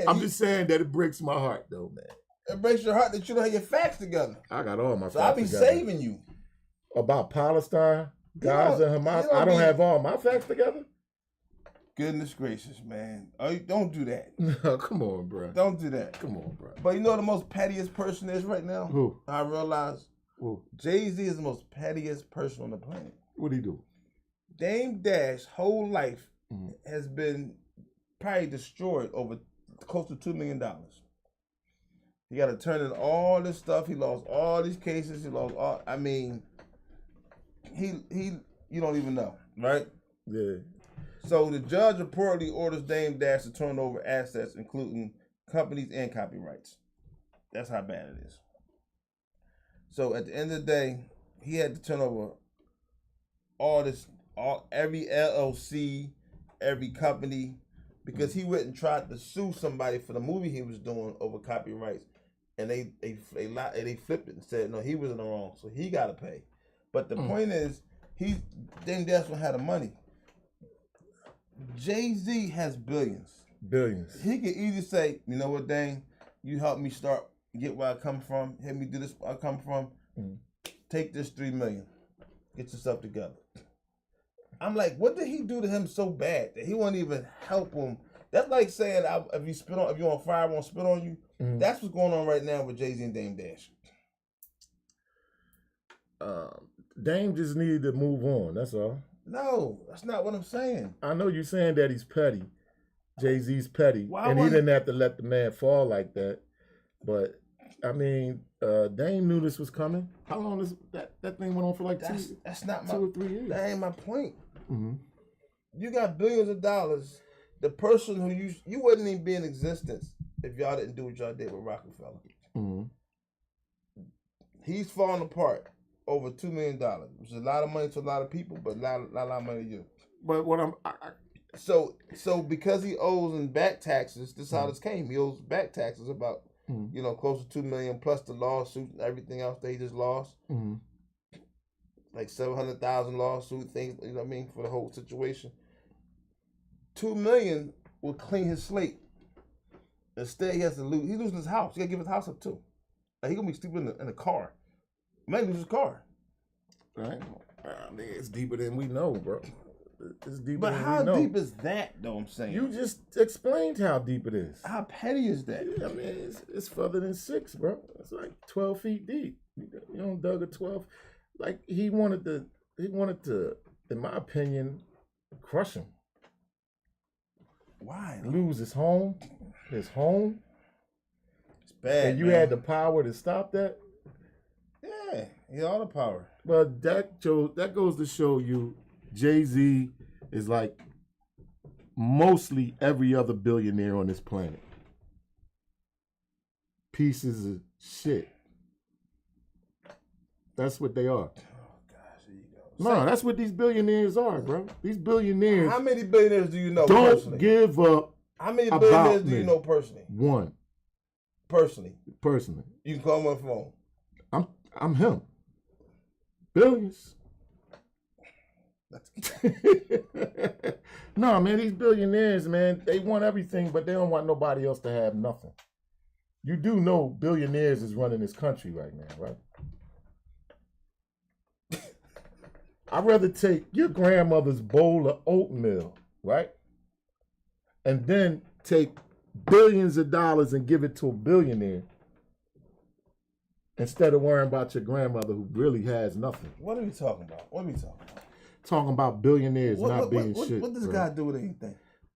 I'm just saying that it breaks my heart, though, man. It breaks your heart that you don't have your facts together. I got all my facts together. So I'll be saving you. About Palestine, Gaza, and Hamas, I don't have all my facts together? Goodness gracious, man. Oh, don't do that. No, come on, bro. Don't do that. Come on, bro. But you know the most pettiest person is right now? Who? I realize Who? Jay-Z is the most pettiest person on the planet. What'd he do? Dame Dash's whole life has been probably destroyed over close to $2 million. He got to turn in all this stuff. He lost all these cases. He lost all. I mean, he. You don't even know, right? Yeah. So the judge reportedly orders Dame Dash to turn over assets, including companies and copyrights. That's how bad it is. So at the end of the day, he had to turn over every LLC, every company, because he went and tried to sue somebody for the movie he was doing over copyrights. And they flipped it and said, no, he was in the wrong, so he got to pay. But the point is, Dame Dash don't have the money. Jay-Z has billions. Billions. He could easily say, you know what, Dame, you help me get where I come from, help me do this where I come from, take this $3 million, get yourself together. I'm like, what did he do to him so bad that he won't even help him? That's like saying if you're on fire, I won't spit on you. That's what's going on right now with Jay-Z and Dame Dash. Dame just needed to move on, that's all. No, that's not what I'm saying. I know you're saying that he's petty. Jay-Z's petty. And he didn't have to let the man fall like that. But, I mean, Dame knew this was coming. How long is that thing went on for like two or 3 years? That ain't my point. You got billions of dollars. The person who you wouldn't even be in existence if y'all didn't do what y'all did with Rockefeller. He's falling apart over $2 million, which is a lot of money to a lot of people, but not a lot of money to you. But what so because he owes in back taxes, this is how this came. He owes back taxes about close to $2 million plus the lawsuit and everything else that he just lost. Like 700,000 lawsuit things, you know what I mean, for the whole situation. $2 million will clean his slate. Instead, he has to lose. He's losing his house. He got to give his house up too. Like he gonna be sleeping in a car. Might lose his car. Right? I mean, it's deeper than we know, bro. It's deeper but than we how know. deep is that, though? I'm saying you just explained how deep it is. How petty is that? I mean, it's further than 6, bro. It's like 12 feet deep. You know, dug a 12. Like he wanted to, in my opinion, crush him. Why? Lose his home. It's bad. And you had the power to stop that. Yeah, he had all the power. Well, that goes to show you, Jay-Z is like mostly every other billionaire on this planet. Pieces of shit. That's what they are. Oh gosh, here you go. No, that's what these billionaires are, bro. These billionaires. How many billionaires do you know don't personally? give up. How many billionaires do you know personally? One. Personally. You can call him on the phone. I'm him. Billions. No, man, these billionaires, man, they want everything, but they don't want nobody else to have nothing. You do know billionaires is running this country right now, right? I'd rather take your grandmother's bowl of oatmeal, right? And then take billions of dollars and give it to a billionaire instead of worrying about your grandmother who really has nothing. What are we talking about? Talking about billionaires not being shit. What does bro. God do with anything?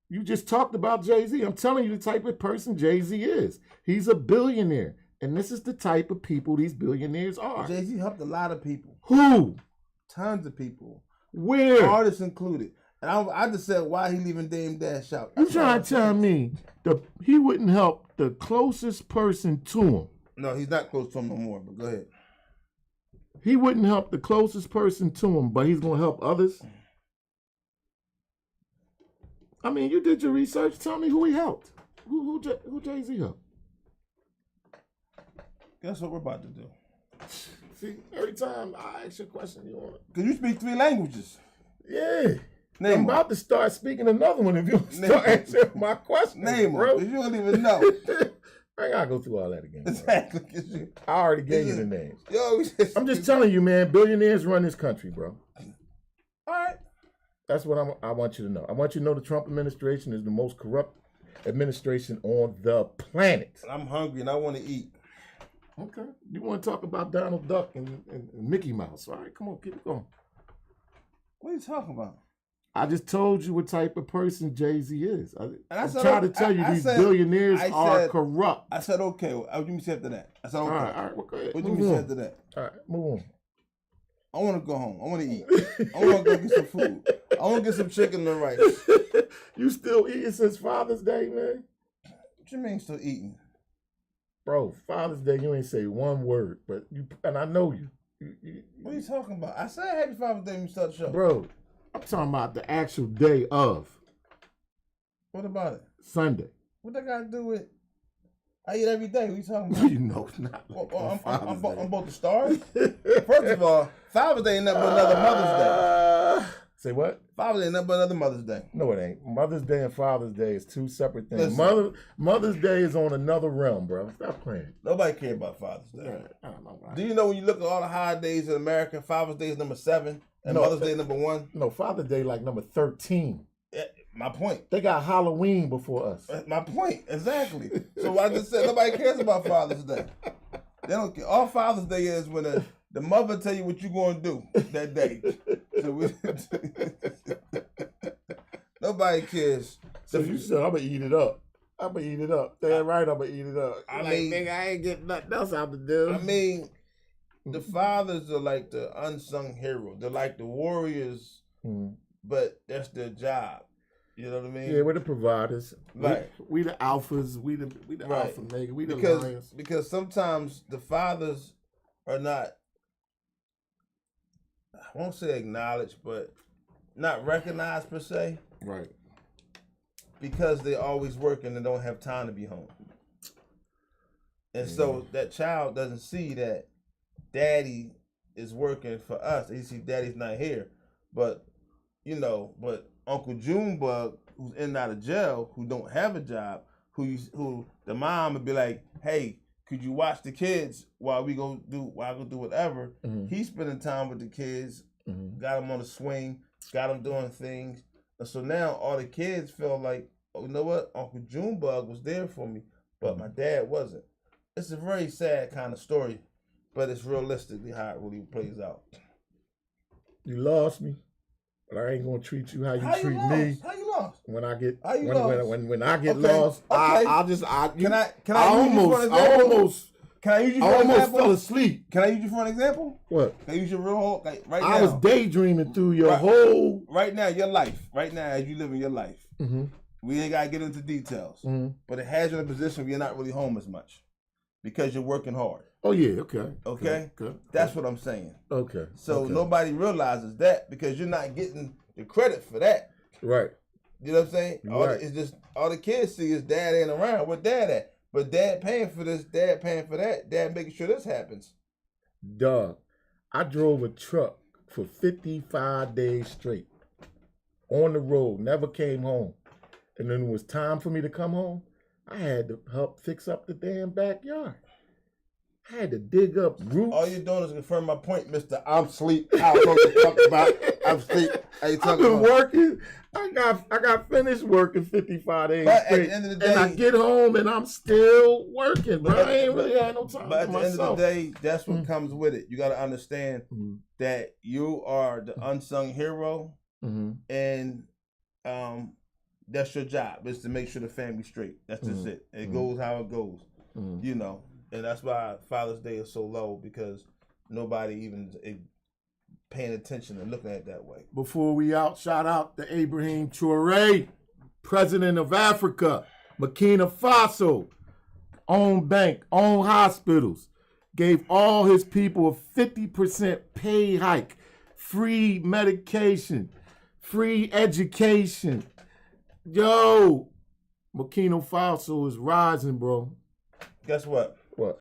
You just talked about Jay-Z. I'm telling you the type of person Jay-Z is. He's a billionaire. And this is the type of people these billionaires are. Jay-Z helped a lot of people. Who? Tons of people. Where? Artists included. And I just said, why he leaving Dame Dash out? You trying to tell me he wouldn't help the closest person to him? No, he's not close to him no more, but go ahead. He wouldn't help the closest person to him, but he's going to help others? I mean, you did your research. Tell me who he helped. Who Jay-Z helped? Guess what we're about to do? See, every time I ask you a question, you want to... Because you speak 3 languages. Yeah. Name I'm one. about to start speaking another one if you start answering my question. Name bro. one, because you don't even know. I gotta go through all that again. Bro. Exactly. I already gave you the names. Yo, I'm just telling you, man, billionaires run this country, bro. All right. That's what I want you to know. I want you to know the Trump administration is the most corrupt administration on the planet. I'm hungry and I want to eat. Okay. You want to talk about Donald Duck and Mickey Mouse. All right, come on, keep it going. What are you talking about? I just told you what type of person Jay-Z is. I'm said, trying to tell you these billionaires are corrupt. I said, okay. What did you say after that? I said, okay. All right, well, go ahead. What did you say after that? All right, move on. I want to go home. I want to eat. I want to go get some food. I want to get some chicken and rice. You still eating since Father's Day, man? What you mean still eating? Bro, Father's Day, you ain't say one word, but and I know you. What are you talking about? I said Happy Father's Day when you start the show. Bro, I'm talking about the actual day of. What about it? Sunday. What that got to do with? I eat every day. What you talking about? You know it's not. Like I'm about to starve. First of all, Father's Day ain't nothing but another Mother's Day. Say what? Father's Day ain't nothing but another Mother's Day. No, it ain't. Mother's Day and Father's Day is 2 separate things. Listen. Mother's Day is on another realm, bro. Stop playing. Nobody cares about Father's Day. Right. I don't know why. Do you know when you look at all the holidays in America, Father's Day is number 7 and Mother's Day number 1? No, Father's Day like number 13. Yeah, my point. They got Halloween before us. My point, exactly. So I just said nobody cares about Father's Day. They don't care. All Father's Day is when the mother tell you what you gonna do that day. So nobody cares. So you said I'm gonna eat it up. I'm gonna eat it up. Damn right, I'm gonna eat it up. I mean, nigga, I ain't getting nothing else out to do. I mean, the fathers are like the unsung heroes. They're like the warriors, but that's their job. You know what I mean? Yeah, we're the providers. Right. We the alphas. We the right. alpha nigga. We the lions. Because sometimes the fathers are not, I won't say acknowledged, but not recognized per se. Right. Because they're always working and don't have time to be home. And so that child doesn't see that daddy is working for us. They see daddy's not here. But Uncle Junebug, who's in and out of jail, who don't have a job, who the mom would be like, hey, could you watch the kids while I go do whatever? Mm-hmm. He's spending time with the kids, got them on the swing, got them doing things. And so now all the kids feel like, oh, you know what? Uncle Junebug was there for me, but my dad wasn't. It's a very sad kind of story, but it's realistically how it really plays out. You lost me. But I ain't gonna treat you how you treat me. How you lost? When I get when I get okay. lost, okay. Can I almost fell asleep. Can I use you for an example? What? Can I use your real whole right now? I was daydreaming through your whole right now, your life. Right now, as you live in your life. Mm-hmm. We ain't gotta get into details. Mm-hmm. But it has you in a position where you're not really home as much. Because you're working hard. Oh yeah, okay. Okay? Good. That's what I'm saying. Okay. So nobody realizes that because you're not getting the credit for that. Right. You know what I'm saying? It's just all the kids see is dad ain't around. Where dad at? But dad paying for this, dad paying for that, dad making sure this happens. Dog, I drove a truck for 55 days straight. On the road, never came home. And then it was time for me to come home. I had to help fix up the damn backyard. I had to dig up roots. All you're doing is confirm my point, Mister. I'm sleep. I don't know what you're talking about. I'm sleep. How you I've talking been about? working. I got finished working 55 days But at straight, the end of the day, and I get home and I'm still working, bro. I ain't really had no time But for at the end myself. of the day, that's what comes with it. You got to understand that you are the unsung hero, and that's your job, is to make sure the family's straight. That's just it. It goes how it goes, you know. And that's why Father's Day is so low, because nobody even is paying attention and looking at it that way. Before we out, shout out to Ibrahim Traoré, President of Africa, Burkina Faso, own bank, own hospitals, gave all his people a 50% pay hike, free medication, free education. Yo, Burkina Faso is rising, bro. Guess what?